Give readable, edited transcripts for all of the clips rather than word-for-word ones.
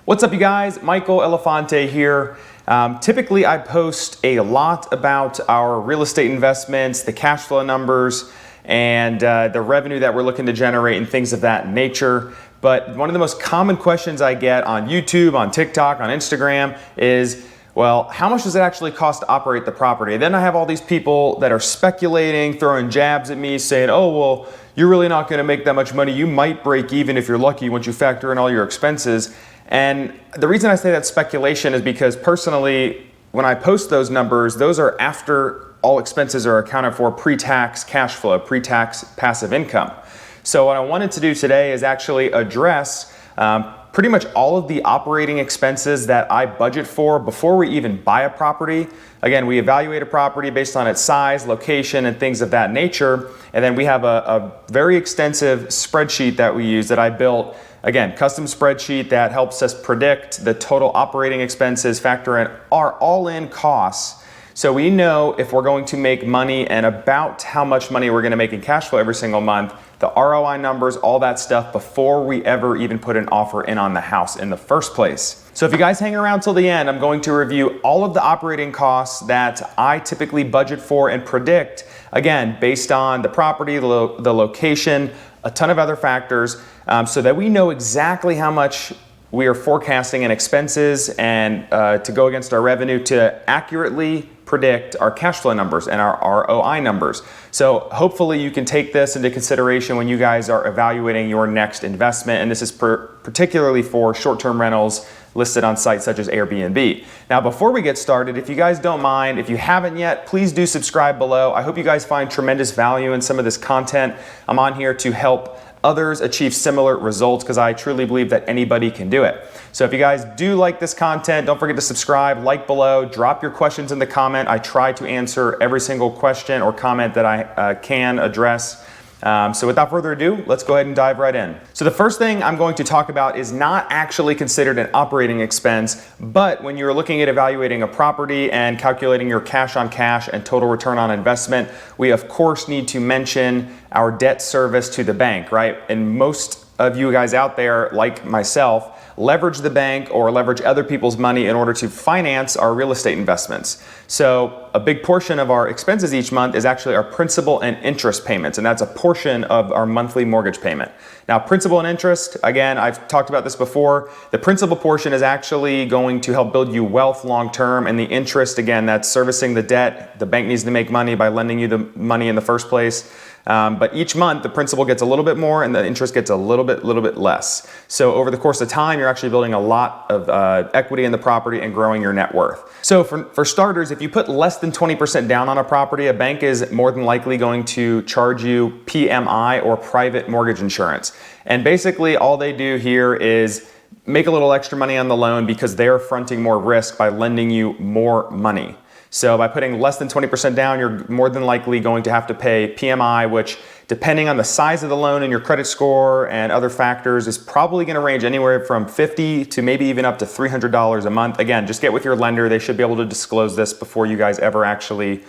What's up, you guys? Michael Elefante here. Typically, I post a lot about our real estate investments, the cash flow numbers, and the revenue that we're looking to generate and things of that nature. But one of the most common questions I get on YouTube, on TikTok, on Instagram is, well, how much does it actually cost to operate the property? And then I have all these people that are speculating, throwing jabs at me, saying, oh, well, you're really not going to make that much money. You might break even if you're lucky once you factor in all your expenses. And the reason I say that's speculation is because personally, when I post those numbers, those are after all expenses are accounted for, pre-tax cash flow, pre-tax passive income. So what I wanted to do today is actually address pretty much all of the operating expenses that I budget for before we even buy a property. Again, we evaluate a property based on its size, location, and things of that nature. And then we have a very extensive spreadsheet that we use that I built. Again, custom spreadsheet that helps us predict the total operating expenses, factor in our all-in costs. So we know if we're going to make money and about how much money we're going to make in cash flow every single month, the ROI numbers, all that stuff before we ever even put an offer in on the house in the first place. So if you guys hang around till the end, I'm going to review all of the operating costs that I typically budget for and predict, again, based on the property, the location, a ton of other factors, so that we know exactly how much we are forecasting in expenses and to go against our revenue to accurately predict our cash flow numbers and our ROI numbers. So hopefully you can take this into consideration when you guys are evaluating your next investment. And this is particularly for short-term rentals listed on sites such as Airbnb. Now, before we get started, if you guys don't mind, if you haven't yet, please do subscribe below. I hope you guys find tremendous value in some of this content. I'm on here to help others achieve similar results because I truly believe that anybody can do it. So if you guys do like this content, don't forget to subscribe, like below, drop your questions in the comment. I try to answer every single question or comment that I can address. So without further ado, let's go ahead and dive right in. So the first thing I'm going to talk about is not actually considered an operating expense, but when you're looking at evaluating a property and calculating your cash on cash and total return on investment, we of course need to mention our debt service to the bank, right? And most of you guys out there, like myself, leverage the bank or leverage other people's money in order to finance our real estate investments. So a big portion of our expenses each month is actually our principal and interest payments, and that's a portion of our monthly mortgage payment. Now, principal and interest, again, I've talked about this before. The principal portion is actually going to help build you wealth long term, and the interest, again, that's servicing the debt. The bank needs to make money by lending you the money in the first place. But each month, the principal gets a little bit more and the interest gets a little bit less. So over the course of time, you're actually building a lot of equity in the property and growing your net worth. So for starters, if you put less than 20% down on a property, a bank is more than likely going to charge you PMI or private mortgage insurance. And basically all they do here is make a little extra money on the loan because they're fronting more risk by lending you more money. So by putting less than 20% down, you're more than likely going to have to pay PMI, which depending on the size of the loan and your credit score and other factors is probably going to range anywhere from $50 to maybe even up to $300 a month. Again, just get with your lender. They should be able to disclose this before you guys ever actually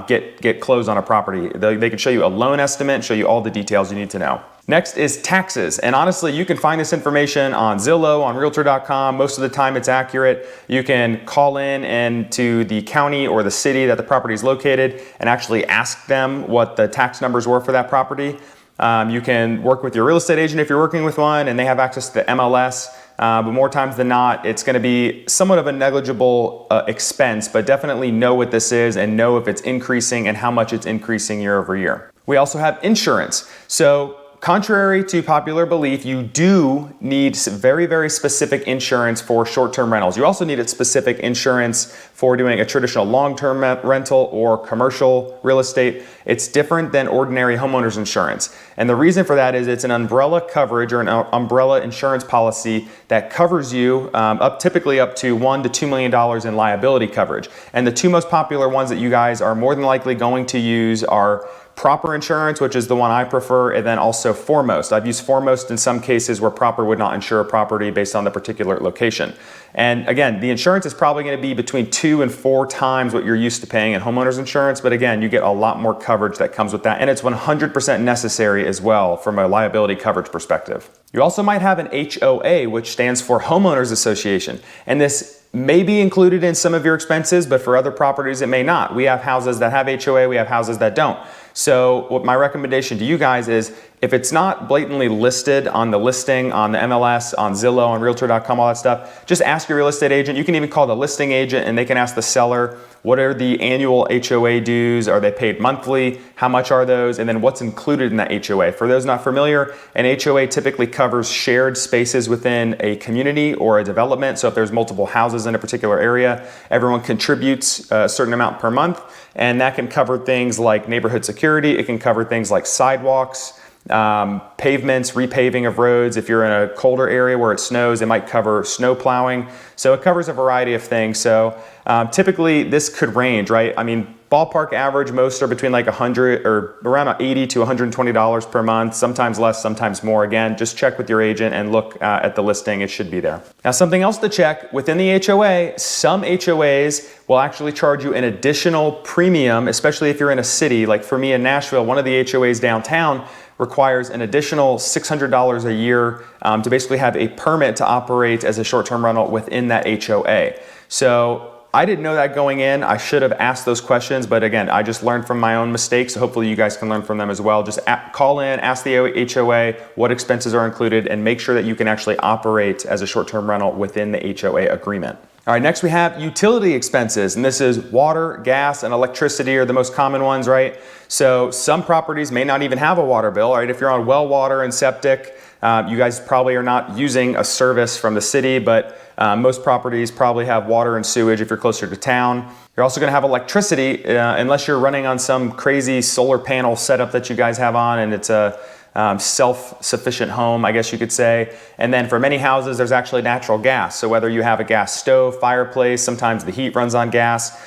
get closed on a property. They can show you a loan estimate, show you all the details you need to know. Next is taxes. And honestly, you can find this information on Zillow, on Realtor.com. Most of the time it's accurate. You can call in and to the county or the city that the property is located and actually ask them what the tax numbers were for that property. You can work with your real estate agent if you're working with one and they have access to the MLS. But more times than not, it's going to be somewhat of a negligible expense, but definitely know what this is and know if it's increasing and how much it's increasing year over year. We also have insurance. So contrary to popular belief, you do need very specific insurance for short-term rentals. You also need a specific insurance for doing a traditional long-term rental or commercial real estate. It's different than ordinary homeowners insurance. And the reason for that is it's an umbrella coverage or an umbrella insurance policy that covers you typically up to $1 to $2 million in liability coverage. And the two most popular ones that you guys are more than likely going to use are proper insurance, which is the one I prefer, and then also foremost. I've used foremost in some cases where proper would not insure a property based on the particular location. And again, the insurance is probably going to be between 2 and 4 times what you're used to paying in homeowners insurance, but again, you get a lot more coverage that comes with that, and it's 100% necessary as well from a liability coverage perspective. You also might have an HOA, which stands for Homeowners Association, and this may be included in some of your expenses, but for other properties it may not. We have houses that have HOA, we have houses that don't. So what my recommendation to you guys is, if it's not blatantly listed on the listing, on the MLS, on Zillow, on Realtor.com, all that stuff, just ask your real estate agent. You can even call the listing agent and they can ask the seller, what are the annual HOA dues? Are they paid monthly? How much are those? And then what's included in that HOA? For those not familiar, an HOA typically covers shared spaces within a community or a development. So if there's multiple houses in a particular area, everyone contributes a certain amount per month, and that can cover things like neighborhood security. It can cover things like sidewalks, pavements, repaving of roads. If you're in a colder area where it snows, it might cover snow plowing. So it covers a variety of things. So typically this could range, right? I mean, ballpark average, most are between like $100 or around $80 to $120 per month, sometimes less, sometimes more. Again, just check with your agent and look at the listing. It should be there. Now, something else to check within the HOA, some HOAs will actually charge you an additional premium, especially if you're in a city. Like for me in Nashville, one of the HOAs downtown requires an additional $600 a year to basically have a permit to operate as a short-term rental within that HOA. So I didn't know that going in. I should have asked those questions, but again, I just learned from my own mistakes, so hopefully you guys can learn from them as well. Just call in, ask the HOA what expenses are included, and make sure that you can actually operate as a short-term rental within the HOA agreement. All right, next we have utility expenses, and this is water, gas, and electricity are the most common ones, right? So some properties may not even have a water bill, right? If you're on well water and septic, you guys probably are not using a service from the city, but most properties probably have water and sewage if you're closer to town. You're also going to have electricity unless you're running on some crazy solar panel setup that you guys have on and it's a self-sufficient home, I guess you could say. And then for many houses, there's actually natural gas. So whether you have a gas stove, fireplace, sometimes the heat runs on gas.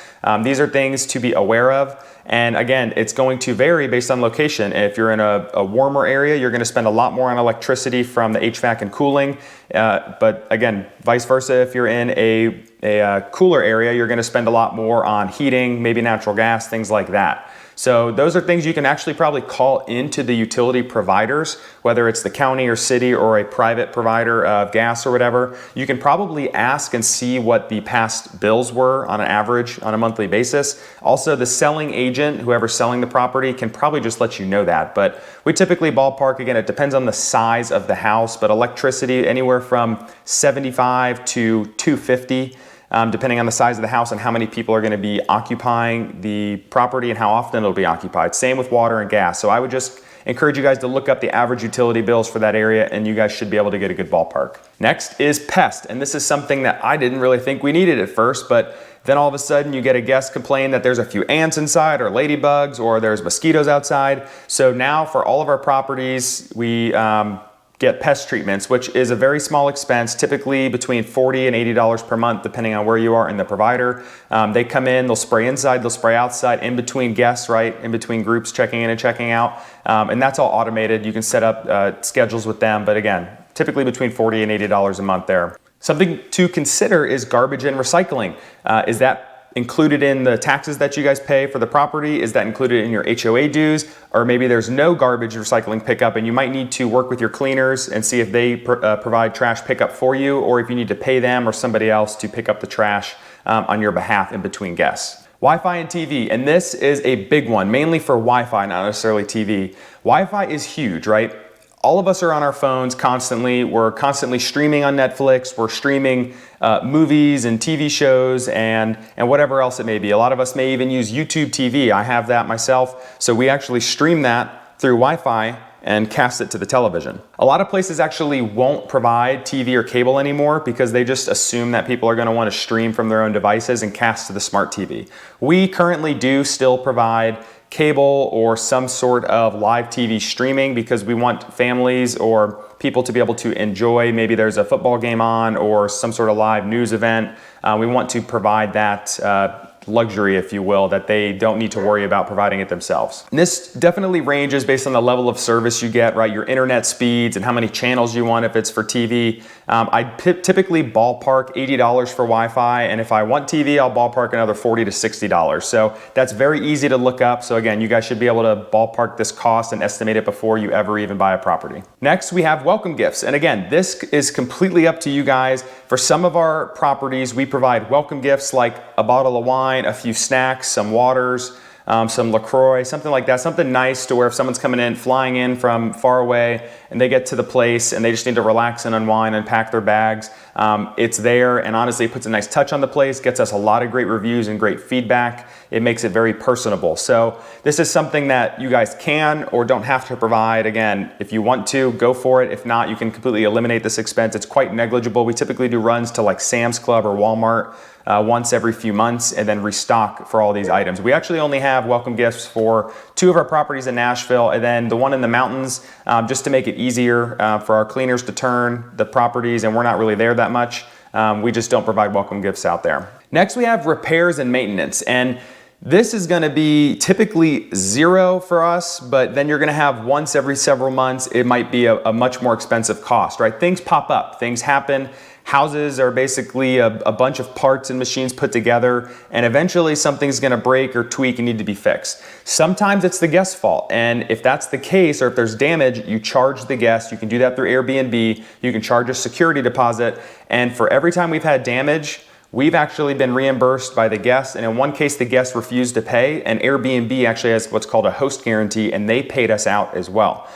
These are things to be aware of. And again, it's going to vary based on location. If you're in a warmer area, you're going to spend a lot more on electricity from the HVAC and cooling. But again, vice versa, if you're in a cooler area, you're going to spend a lot more on heating, maybe natural gas, things like that. So those are things you can actually probably call into the utility providers, whether it's the county or city or a private provider of gas or whatever. You can probably ask and see what the past bills were on an average on a monthly basis. Also, the selling agent, whoever's selling the property, can probably just let you know that. But we typically ballpark, again, it depends on the size of the house, but electricity anywhere from 75 to 250. Depending on the size of the house and how many people are going to be occupying the property and how often it'll be occupied. Same with water and gas. So I would just encourage you guys to look up the average utility bills for that area and you guys should be able to get a good ballpark. Next is pest, and this is something that I didn't really think we needed at first, but then all of a sudden you get a guest complain that there's a few ants inside or ladybugs or there's mosquitoes outside. So now for all of our properties, we get pest treatments, which is a very small expense, typically between $40 and $80 per month, depending on where you are and the provider. They come in, they'll spray inside, they'll spray outside, in between guests, right? In between groups checking in and checking out. And that's all automated. You can set up schedules with them, but again, typically between $40 and $80 a month there. Something to consider is garbage and recycling. Is that included in the taxes that you guys pay for the property? Is that included in your HOA dues? Or maybe there's no garbage recycling pickup and you might need to work with your cleaners and see if they provide trash pickup for you, or if you need to pay them or somebody else to pick up the trash on your behalf in between guests. Wi-Fi and TV, and this is a big one, mainly for Wi-Fi, not necessarily TV. Wi-Fi is huge, right? All of us are on our phones constantly. We're constantly streaming on Netflix. We're streaming movies and TV shows and whatever else it may be. A lot of us may even use YouTube TV. I have that myself. So we actually stream that through Wi-Fi and cast it to the television. A lot of places actually won't provide TV or cable anymore because they just assume that people are going to want to stream from their own devices and cast to the smart TV. We currently do still provide cable or some sort of live TV streaming because we want families or people to be able to enjoy, maybe there's a football game on or some sort of live news event. We want to provide that luxury, if you will, that they don't need to worry about providing it themselves. And this definitely ranges based on the level of service you get, right? Your internet speeds and how many channels you want if it's for TV. I typically ballpark $80 for Wi-Fi, and if I want TV, I'll ballpark another $40 to $60. So that's very easy to look up. So again, you guys should be able to ballpark this cost and estimate it before you ever even buy a property. Next, we have welcome gifts. And again, this is completely up to you guys. For some of our properties, we provide welcome gifts like a bottle of wine, a few snacks, some waters, some LaCroix, something like that, something nice to where if someone's coming in, flying in from far away, and they get to the place and they just need to relax and unwind and pack their bags, it's there, and honestly it puts a nice touch on the place, gets us a lot of great reviews and great feedback. It makes it very personable. So this is something that you guys can or don't have to provide. Again, if you want to, go for it. If not, you can completely eliminate this expense. It's quite negligible. We typically do runs to like Sam's Club or Walmart once every few months and then restock for all these items. We actually only have welcome gifts for 2 of our properties in Nashville, and then the one in the mountains, just to make it easier for our cleaners to turn the properties, and we're not really there that much. We just don't provide welcome gifts out there. Next, we have repairs and maintenance, and this is going to be typically $0 for us, but then you're going to have once every several months, it might be a much more expensive cost, right? Things pop up, things happen. Houses are basically a bunch of parts and machines put together, and eventually something's going to break or tweak and need to be fixed. Sometimes it's the guest's fault, and if that's the case, or if there's damage, you charge the guest. You can do that through Airbnb. You can charge a security deposit, and for every time we've had damage, we've actually been reimbursed by the guest, and in one case the guest refused to pay, and Airbnb actually has what's called a host guarantee, and they paid us out as well.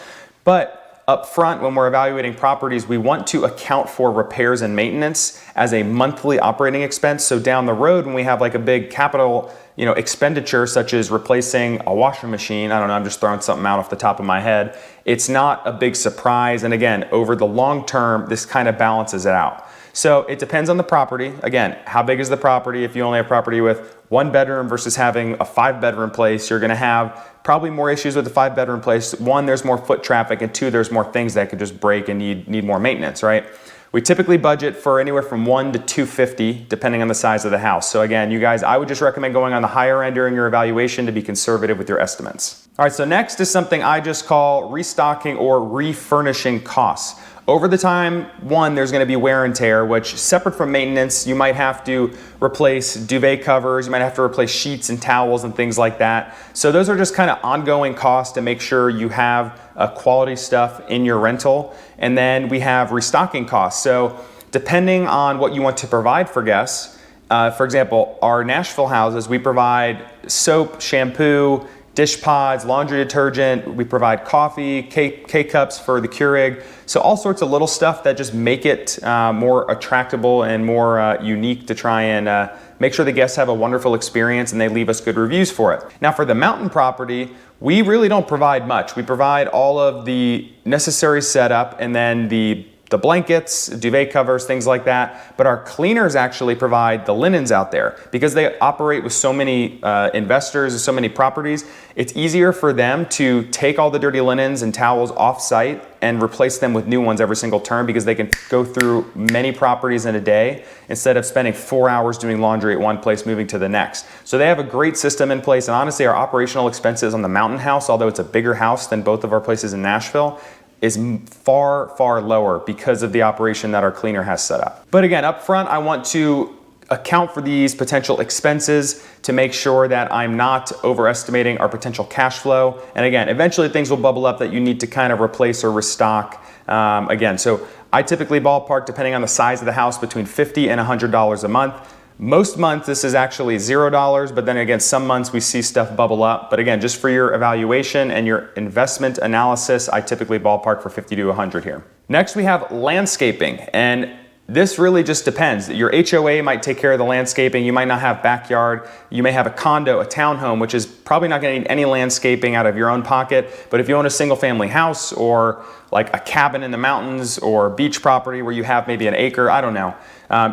But up front, when we're evaluating properties, we want to account for repairs and maintenance as a monthly operating expense. So down the road, when we have like a big capital expenditure, such as replacing a washing machine, I don't know, I'm just throwing something out off the top of my head, it's not a big surprise. And again, over the long term, this kind of balances it out. So it depends on the property. Again, how big is the property? If you only have property with 1 bedroom versus having a 5-bedroom place, you're gonna have probably more issues with the 5-bedroom place. 1, there's more foot traffic, and 2, there's more things that could just break and need more maintenance, right? We typically budget for anywhere from $1 to $250, depending on the size of the house. So again, you guys, I would just recommend going on the higher end during your evaluation to be conservative with your estimates. All right, so next is something I just call restocking or refurnishing costs. Over the time, 1, there's going to be wear and tear, which separate from maintenance, you might have to replace duvet covers, you might have to replace sheets and towels and things like that. So those are just kind of ongoing costs to make sure you have quality stuff in your rental. And then we have restocking costs. So depending on what you want to provide for guests, for example, our Nashville houses, we provide soap, shampoo, dish pods, laundry detergent, we provide coffee, K-cups for the Keurig. So all sorts of little stuff that just make it more attractable and more unique to try and make sure the guests have a wonderful experience and they leave us good reviews for it. Now for the mountain property, we really don't provide much. We provide all of the necessary setup and then the blankets, duvet covers, things like that. But our cleaners actually provide the linens out there. Because they operate with so many investors and so many properties, it's easier for them to take all the dirty linens and towels off site and replace them with new ones every single term, because they can go through many properties in a day instead of spending 4 hours doing laundry at one place moving to the next. So they have a great system in place, and honestly our operational expenses on the mountain house, although it's a bigger house than both of our places in Nashville, is far, far lower because of the operation that our cleaner has set up. But again, up front, I want to account for these potential expenses to make sure that I'm not overestimating our potential cash flow. And again, eventually things will bubble up that you need to kind of replace or restock. Again, so I typically ballpark, depending on the size of the house, between $50 and $100 a month. Most months this is actually $0, but then again, some months we see stuff bubble up. But again, just for your evaluation and your investment analysis, I typically ballpark for 50 to 100 here. Next, we have landscaping, and this really just depends. Your HOA might take care of the landscaping. You might not have backyard. You may have a condo, a townhome, which is probably not going to need any landscaping out of your own pocket. But if you own a single family house or like a cabin in the mountains or beach property where you have maybe an acre, I don't know.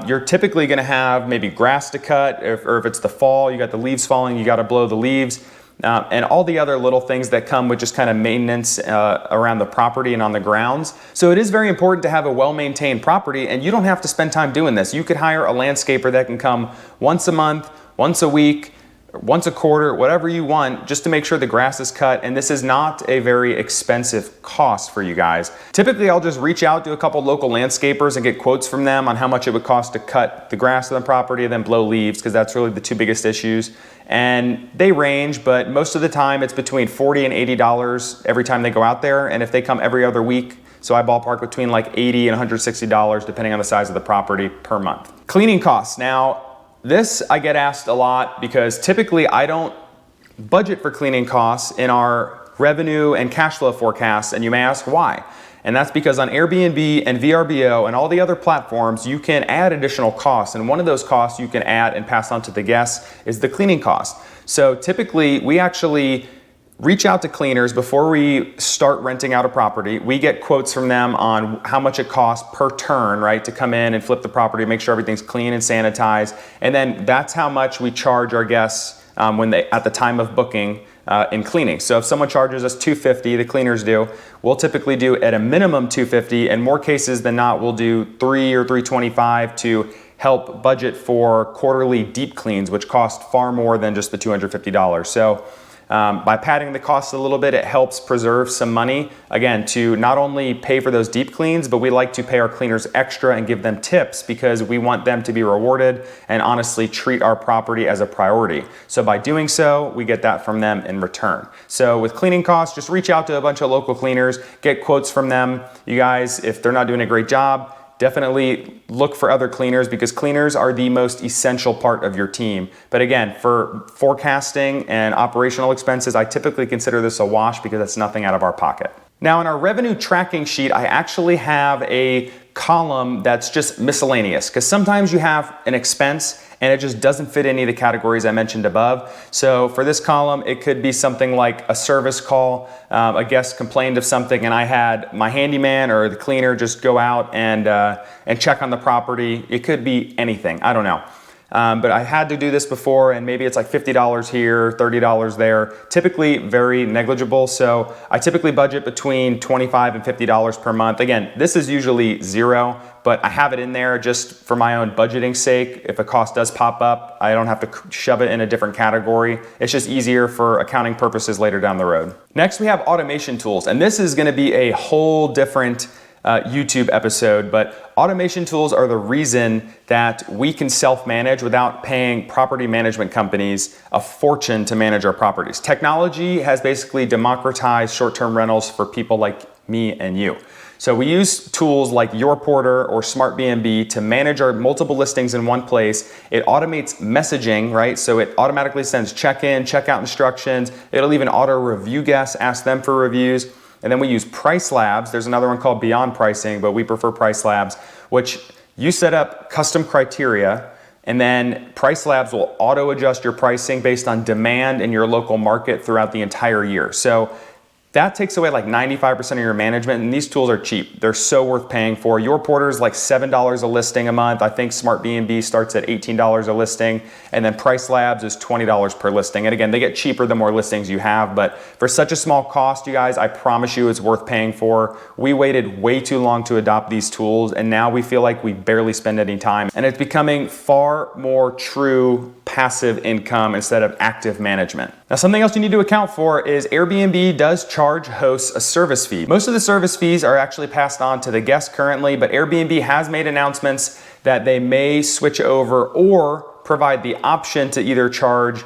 You're typically going to have maybe grass to cut, or if it's the fall, you got the leaves falling, you got to blow the leaves. and all the other little things that come with just kind of maintenance around the property and on the grounds. So it is very important to have a well-maintained property, and you don't have to spend time doing this. You could hire a landscaper that can come once a month, once a week, once a quarter, whatever you want, just to make sure the grass is cut. And this is not a very expensive cost for you guys. Typically, I'll just reach out to a couple local landscapers and get quotes from them on how much it would cost to cut the grass on the property and then blow leaves, because that's really the two biggest issues. And they range, but most of the time it's between $40 and $80 every time they go out there. And if they come every other week, so I ballpark between like $80 and $160, depending on the size of the property, per month. Cleaning costs. Now, this I get asked a lot because typically I don't budget for cleaning costs in our revenue and cash flow forecasts, and you may ask why. And that's because on Airbnb and VRBO and all the other platforms, you can add additional costs, and one of those costs you can add and pass on to the guests is the cleaning cost. So typically we actually reach out to cleaners before we start renting out a property. We get quotes from them on how much it costs per turn, right, to come in and flip the property, make sure everything's clean and sanitized. And then that's how much we charge our guests at the time of booking in cleaning. So if someone charges us $250, the cleaners do, we'll typically do at a minimum $250. In more cases than not, we'll do $3 or $325 to help budget for quarterly deep cleans, which cost far more than just the $250. So by padding the costs a little bit, it helps preserve some money, again, to not only pay for those deep cleans, but we like to pay our cleaners extra and give them tips because we want them to be rewarded and honestly treat our property as a priority. So by doing so, we get that from them in return. So with cleaning costs, just reach out to a bunch of local cleaners, get quotes from them. You guys, if they're not doing a great job, definitely look for other cleaners, because cleaners are the most essential part of your team. But again, for forecasting and operational expenses, I typically consider this a wash because it's nothing out of our pocket. Now in our revenue tracking sheet, I actually have a column that's just miscellaneous, because sometimes you have an expense and it just doesn't fit any of the categories I mentioned above. So for this column, it could be something like a service call. A guest complained of something and I had my handyman or the cleaner just go out and check on the property. It could be anything, I don't know. But I had to do this before, and maybe it's like $50 here, $30 there, typically very negligible. So I typically budget between $25 and $50 per month. Again, this is usually zero, but I have it in there just for my own budgeting sake. If a cost does pop up, I don't have to shove it in a different category. It's just easier for accounting purposes later down the road. Next, we have automation tools, and this is gonna be a whole different YouTube episode, but automation tools are the reason that we can self-manage without paying property management companies a fortune to manage our properties. Technology has basically democratized short-term rentals for people like me and you. So we use tools like Your Porter or Smart B&B to manage our multiple listings in one place. It automates messaging, right? So it automatically sends check-in, check-out instructions. It'll even auto-review guests, ask them for reviews. And then we use Price Labs. There's another one called Beyond Pricing, but we prefer Price Labs, which you set up custom criteria, and then Price Labs will auto adjust your pricing based on demand in your local market throughout the entire year. So that takes away like 95% of your management, and these tools are cheap. They're so worth paying for. Your Porter is like $7 a listing a month. I think Smart B&B starts at $18 a listing, and then Price Labs is $20 per listing. And again, they get cheaper the more listings you have, but for such a small cost, you guys, I promise you it's worth paying for. We waited way too long to adopt these tools, and now we feel like we barely spend any time, and it's becoming far more true passive income instead of active management. Now, something else you need to account for is Airbnb does charge hosts a service fee. Most of the service fees are actually passed on to the guests currently, but Airbnb has made announcements that they may switch over or provide the option to either charge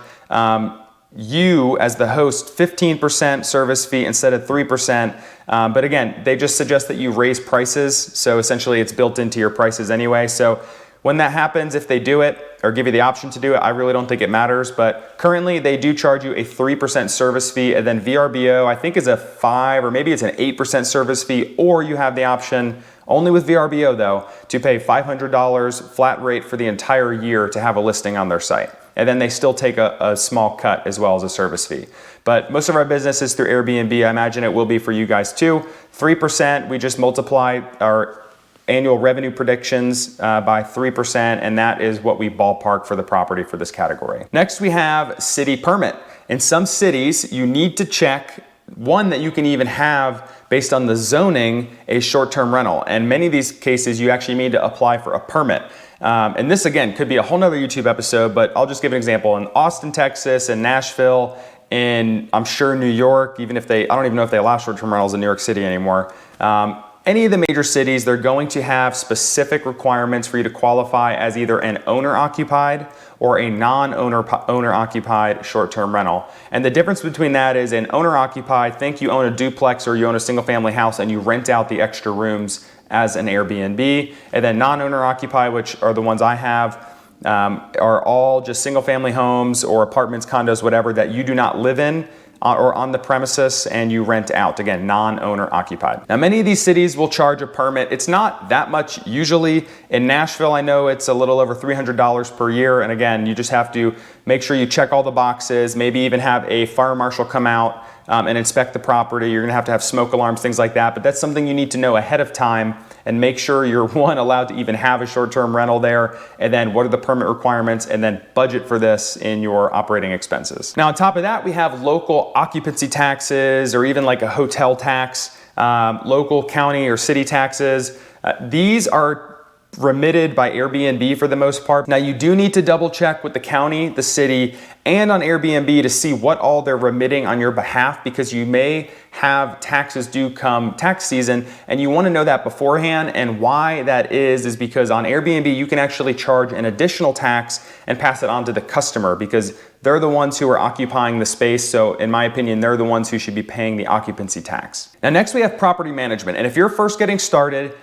you as the host 15% service fee instead of 3%. But again, they just suggest that you raise prices. So essentially it's built into your prices anyway. So when that happens, if they do it or give you the option to do it, I really don't think it matters. But currently they do charge you a 3% service fee, and then VRBO I think is a 5 or maybe it's an 8% service fee, or you have the option, only with VRBO though, to pay $500 flat rate for the entire year to have a listing on their site. And then they still take a small cut as well as a service fee. But most of our business is through Airbnb. I imagine it will be for you guys too. 3%, we just multiply our annual revenue predictions by 3%, and that is what we ballpark for the property for this category. Next, we have city permit. In some cities, you need to check, one, that you can even have, based on the zoning, a short-term rental. And many of these cases, you actually need to apply for a permit. And this, again, could be a whole nother YouTube episode, but I'll just give an example. In Austin, Texas, and Nashville, in, I'm sure, New York, even if I don't even know if they allow short-term rentals in New York City anymore. Any of the major cities, they're going to have specific requirements for you to qualify as either an owner-occupied or a non-owner-occupied short-term rental. And the difference between that is an owner-occupied, think you own a duplex or you own a single-family house and you rent out the extra rooms as an Airbnb. And then non-owner-occupied, which are the ones I have, are all just single-family homes or apartments, condos, whatever, that you do not live in or on the premises and you rent out. Again, non-owner occupied. Now, many of these cities will charge a permit. It's not that much usually. In Nashville, I know it's a little over $300 per year. And again, you just have to make sure you check all the boxes, maybe even have a fire marshal come out and inspect the property. You're gonna have smoke alarms, things like that. But that's something you need to know ahead of time and make sure you're, one, allowed to even have a short-term rental there, and then what are the permit requirements, and then budget for this in your operating expenses. Now, on top of that, we have local occupancy taxes or even like a hotel tax, local county or city taxes. These are remitted by Airbnb for the most part. Now, you do need to double check with the county, the city, and on Airbnb to see what all they're remitting on your behalf, because you may have taxes due come tax season, and you want to know that beforehand. And why that is because on Airbnb, you can actually charge an additional tax and pass it on to the customer, because they're the ones who are occupying the space. So in my opinion, they're the ones who should be paying the occupancy tax. Now, next we have property management. And if you're first getting started,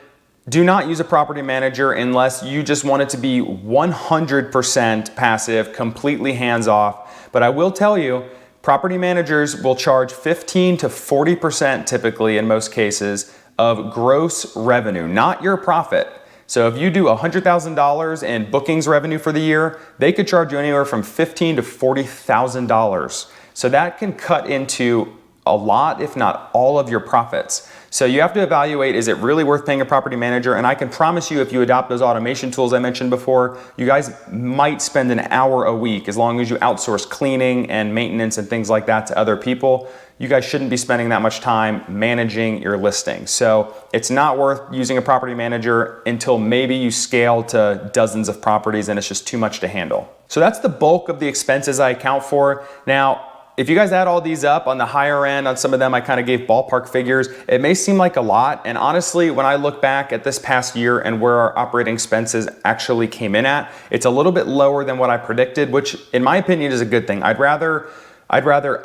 do not use a property manager unless you just want it to be 100% passive, completely hands-off. But I will tell you, property managers will charge 15 to 40% typically in most cases of gross revenue, not your profit. So if you do $100,000 in bookings revenue for the year, they could charge you anywhere from $15,000 to $40,000. So that can cut into a lot, if not all, of your profits. So you have to evaluate, is it really worth paying a property manager? And I can promise you, if you adopt those automation tools I mentioned before, you guys might spend an hour a week. As long as you outsource cleaning and maintenance and things like that to other people, you guys shouldn't be spending that much time managing your listing. So it's not worth using a property manager until maybe you scale to dozens of properties and it's just too much to handle. So that's the bulk of the expenses I account for. Now, if you guys add all these up on the higher end, on some of them I kind of gave ballpark figures, it may seem like a lot. And honestly, when I look back at this past year and where our operating expenses actually came in at, it's a little bit lower than what I predicted, which in my opinion is a good thing. I'd rather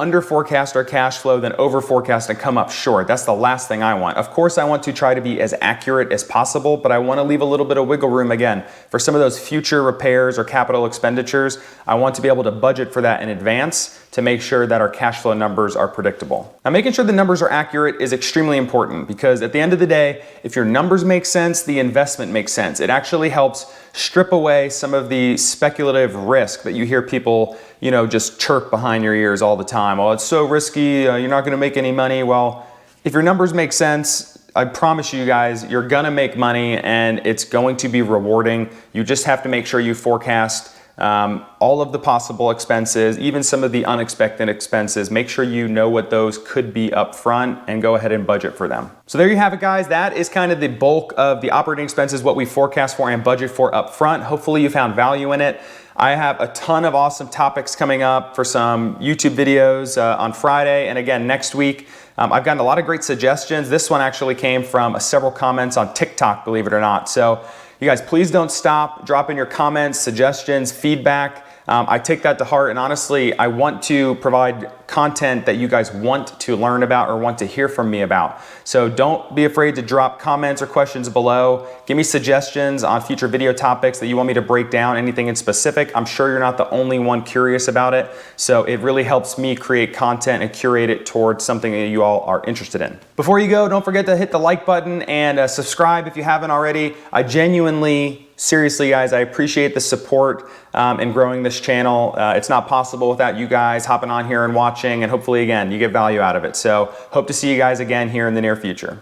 under forecast our cash flow than over forecast and come up short. That's the last thing I want. Of course, I want to try to be as accurate as possible, but I want to leave a little bit of wiggle room again for some of those future repairs or capital expenditures. I want to be able to budget for that in advance to make sure that our cash flow numbers are predictable. Now, making sure the numbers are accurate is extremely important, because at the end of the day, if your numbers make sense, the investment makes sense. It actually helps strip away some of the speculative risk that you hear people, just chirp behind your ears all the time. Oh, it's so risky, you're not gonna make any money. Well, if your numbers make sense, I promise you guys, you're gonna make money and it's going to be rewarding. You just have to make sure you forecast all of the possible expenses, even some of the unexpected expenses. Make sure you know what those could be up front and go ahead and budget for them. So there you have it, guys. That is kind of the bulk of the operating expenses, what we forecast for and budget for up front. Hopefully you found value in it. I have a ton of awesome topics coming up for some YouTube videos on Friday. And again, next week, I've gotten a lot of great suggestions. This one actually came from several comments on TikTok, believe it or not. So you guys, please don't stop. Drop in your comments, suggestions, feedback. I take that to heart, and honestly, I want to provide content that you guys want to learn about or want to hear from me about. So don't be afraid to drop comments or questions below. Give me suggestions on future video topics that you want me to break down, anything in specific. I'm sure you're not the only one curious about it. So it really helps me create content and curate it towards something that you all are interested in. Before you go, don't forget to hit the like button and subscribe if you haven't already. I genuinely, seriously, guys, I appreciate the support in growing this channel. It's not possible without you guys hopping on here and watching, and hopefully, again, you get value out of it. So hope to see you guys again here in the near future.